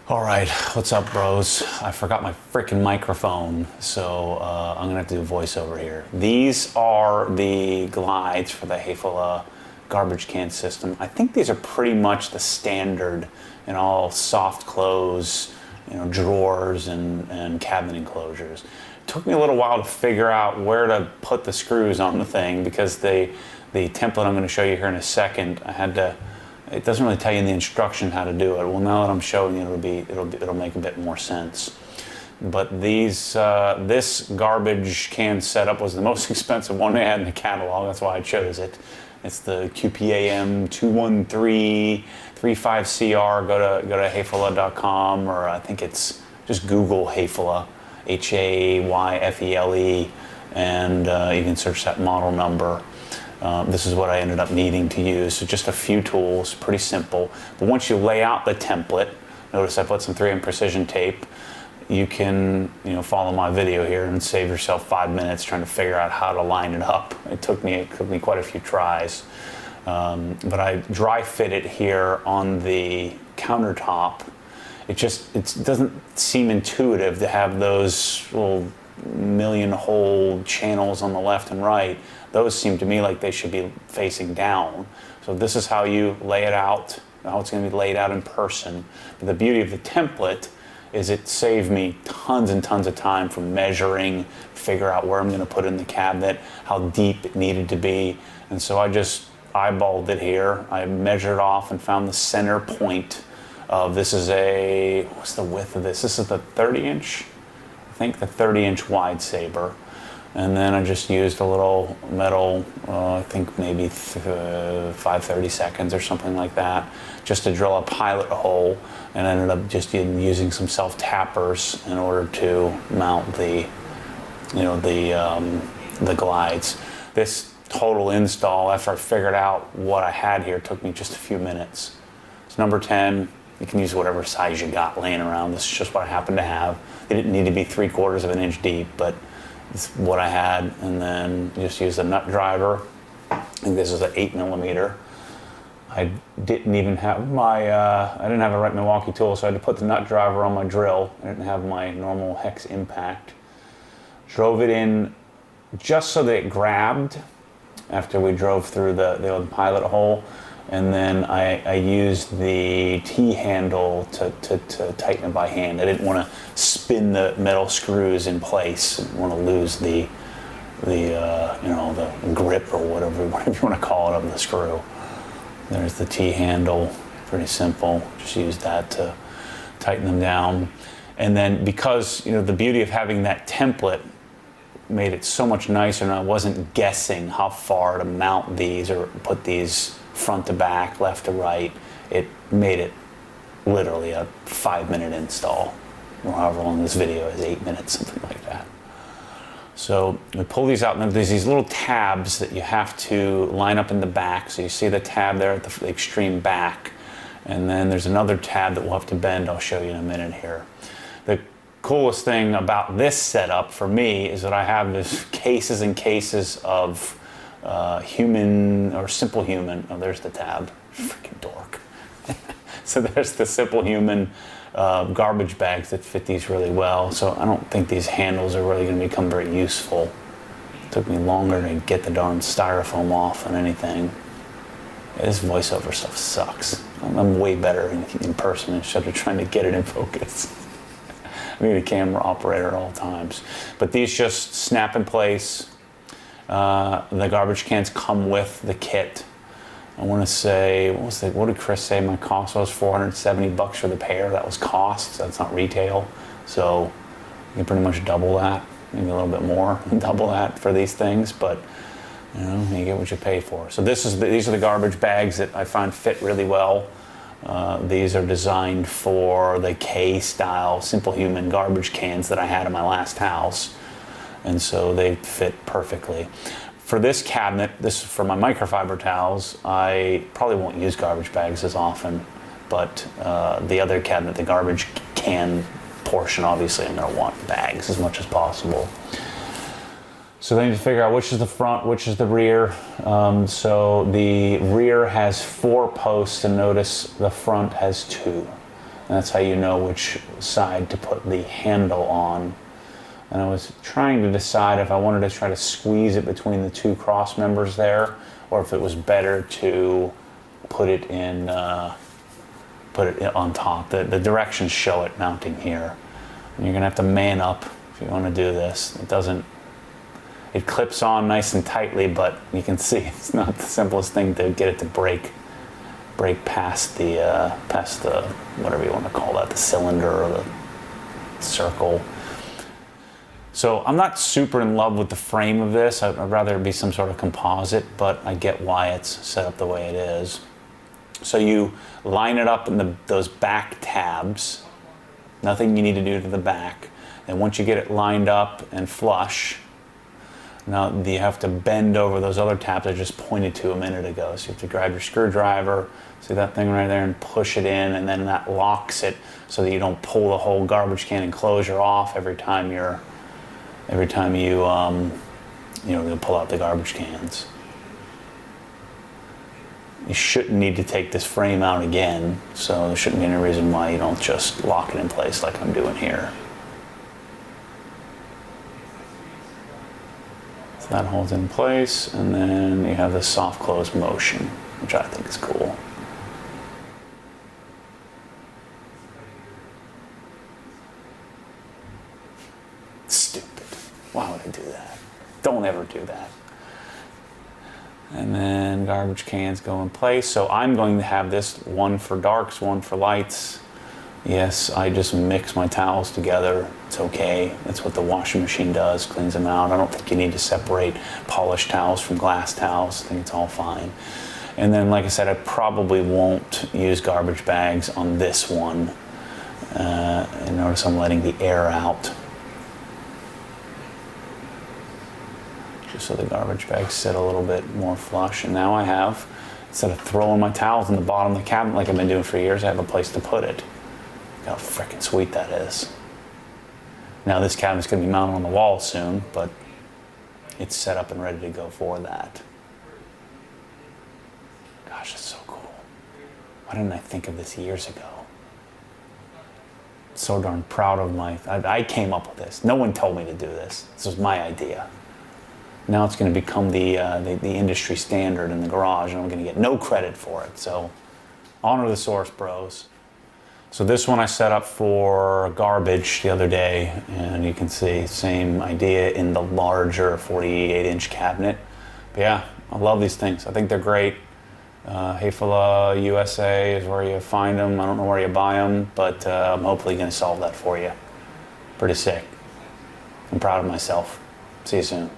All right, what's up, bros? I forgot my freaking microphone, so I'm gonna have to do a voiceover here. These are the glides for the Hafele garbage can system. I think these are pretty much the standard in all soft close, drawers and cabinet enclosures. It took me a little while to figure out where to put the screws on the thing because the template I'm going to show you here in a second, it doesn't really tell you in the instruction how to do it. Well, now that I'm showing you, it'll make a bit more sense. But this garbage can setup was the most expensive one they had in the catalog. That's why I chose it. It's the QPAM 21335CR. Go to hafele.com, or I think it's just Google Hafele, Hayfele, and you can search that model number. This is what I ended up needing to use. So just a few tools, pretty simple. But once you lay out the template, notice I put some 3M precision tape. You can follow my video here and save yourself 5 minutes trying to figure out how to line it up. It took me quite a few tries. But I dry fit it here on the countertop. It doesn't seem intuitive to have those little million hole channels on the left and right. Those seem to me like they should be facing down. So this is how you lay it out, how it's going to be laid out in person. But the beauty of the template is it saved me tons and tons of time from measuring, figure out where I'm going to put it in the cabinet, how deep it needed to be. And so I just eyeballed it here. I measured off and found the center point of what's the width of this? This is the 30-inch, I think the 30-inch wide saber. And then I just used a little metal, I think maybe 5/32 or something like that, just to drill a pilot hole, and ended up just using some self-tappers in order to mount the glides. This total install, after I figured out what I had here, took me just a few minutes. It's number 10. You can use whatever size you got laying around. This is just what I happened to have. They didn't need to be 3/4 of an inch deep, but it's what I had. And then just use a nut driver. I think this is an 8mm. I didn't even have I didn't have a right Milwaukee tool, so I had to put the nut driver on my drill. I didn't have my normal hex impact. Drove it in just so that it grabbed after we drove through the old pilot hole. And then I used the T-handle to tighten it by hand. I didn't want to spin the metal screws in place. I didn't want to lose the grip or whatever you want to call it of the screw. There's the T-handle, pretty simple. Just use that to tighten them down. And then because the beauty of having that template made it so much nicer, and I wasn't guessing how far to mount these or put these front to back, left to right. It made it literally a 5-minute install, or however long this video is, 8 minutes, something like that. So we pull these out, and there's these little tabs that you have to line up in the back. So you see the tab there at the extreme back, and then there's another tab that we'll have to bend. I'll show you in a minute here. The coolest thing about this setup for me is that I have this cases and cases of human or simple human. Oh, there's the tab. Freaking dork. So there's the simple human garbage bags that fit these really well. So I don't think these handles are really going to become very useful. It took me longer to get the darn styrofoam off than anything. This voiceover stuff sucks. I'm way better in person instead of trying to get it in focus. I need a camera operator at all times. But these just snap in place. The garbage cans come with the kit. I want to say, what did Chris say my cost was? $470 for the pair. That was cost, so that's not retail. So you can pretty much double that, maybe a little bit more than double that for these things, but you get what you pay for. So these are the garbage bags that I find fit really well. These are designed for the K-style Simple Human garbage cans that I had in my last house, and so they fit perfectly. For this cabinet, this is for my microfiber towels. I probably won't use garbage bags as often, but the other cabinet, the garbage can portion, obviously I'm going to want bags as much as possible. So then you figure out which is the front, which is the rear. So the rear has 4 posts, and notice the front has 2. And that's how you know which side to put the handle on. And I was trying to decide if I wanted to try to squeeze it between the two cross members there, or if it was better to put it on top. The directions show it mounting here. And you're gonna have to man up if you want to do this. It clips on nice and tightly, but you can see it's not the simplest thing to get it to break past the whatever you want to call that, the cylinder or the circle. So I'm not super in love with the frame of this. I'd rather it be some sort of composite, but I get why it's set up the way it is. So you line it up in those back tabs. Nothing you need to do to the back. And once you get it lined up and flush, now you have to bend over those other tabs I just pointed to a minute ago. So you have to grab your screwdriver, see that thing right there, and push it in, and then that locks it so that you don't pull the whole garbage can enclosure off every time you pull out the garbage cans. You shouldn't need to take this frame out again, so there shouldn't be any reason why you don't just lock it in place like I'm doing here. So that holds it in place, and then you have the soft close motion, which I think is cool. Stupid. Why would I do that? Don't ever do that. And then garbage cans go in place. So I'm going to have this one for darks, one for lights. Yes, I just mix my towels together. It's okay. That's what the washing machine does, cleans them out. I don't think you need to separate polished towels from glass towels. I think it's all fine. And then, like I said, I probably won't use garbage bags on this one. And notice I'm letting the air out, just so the garbage bags sit a little bit more flush. And now I have, instead of throwing my towels in the bottom of the cabinet like I've been doing for years, I have a place to put it. Look how freaking sweet that is. Now this cabinet's gonna be mounted on the wall soon, but it's set up and ready to go for that. Gosh, it's so cool. Why didn't I think of this years ago? So darn proud of I came up with this. No one told me to do this. This was my idea. Now it's going to become the industry standard in the garage, and I'm going to get no credit for it. So honor the source, bros. So this one I set up for garbage the other day, and you can see same idea in the larger 48-inch cabinet. But yeah, I love these things. I think they're great. Hafele USA is where you find them. I don't know where you buy them, but I'm hopefully going to solve that for you. Pretty sick. I'm proud of myself. See you soon.